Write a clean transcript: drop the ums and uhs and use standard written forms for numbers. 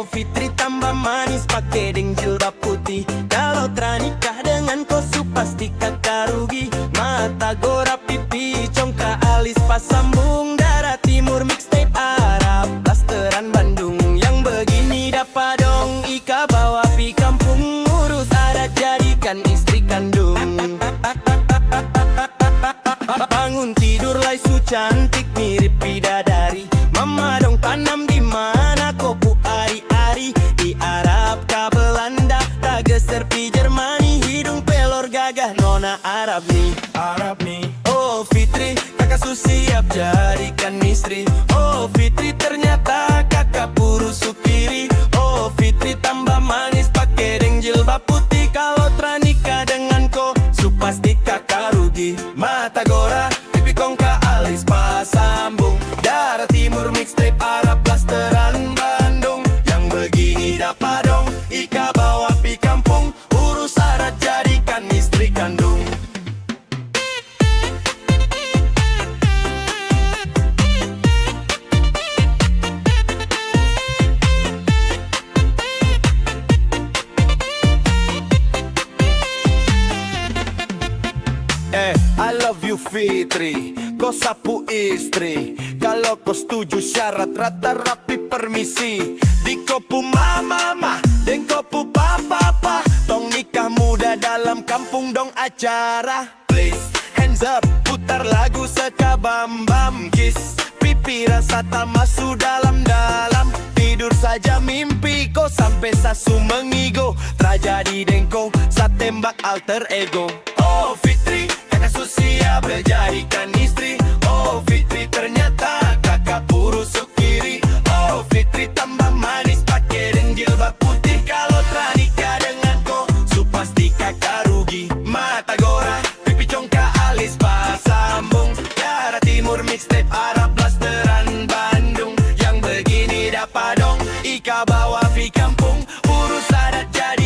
Oh Fitri tambah manis pakai deng jilbab putih. Kalau ternikah dengan kosu pasti kakak rugi. Mata gora pipi congka alis pas sambung. Darah timur mixtape Arab blasteran Bandung. Yang begini dapat dong Ika bawa pi kampung. Urus adat jadikan istri kandung. Bangun tidur laisu cantik mirip bidadari. Mama dong tanam di mana kopu ari-ari. Di Arab ka Belanda tak geser pi Jermani. Hidung pelor gagah nona Arab nih. Oh Fitri kakak siap jadikan istri. Oh Fitri ternyata kakak puru supiri. Oh Fitri tambah manis pakai deng jilbab putih. Kalau ternikah dengan ko su pasti kakak rugi. Mata gora pipi kongka alis pas sambung. Darah timur mixtape Arab blasteran Bandung. Yang begini dapat dong Ika bawa pi kampung. Urus adat jadikan istri kandung. I love you Fitri, kau sapu istri. Kalau kau setuju syarat rata rapi permisi. Di kopu mama, dan kopu papa. Tong nikah muda dalam kampung dong acara. Please, hands up, putar lagu sekabam bam kiss. Pipi rasa tak masuk dalam-dalam. Tidur saja mimpi kau sampai sasu mengigo. Tragedi dengko, saat tembak alter ego. Oh Fitri, kakak siap jadikan istri. Oh Fitri ternyata kakak puru sukiri. Oh Fitri tambah manis pakai deng jilbab putih. Kalau ternikah dengan ko su pasti kakak rugi. Mata gora pipi congka alis pas sambung. Darah timur mixtape Arab blasteran Bandung. Yang begini dapat dong Ika bawa pi kampung. Urus adat jadi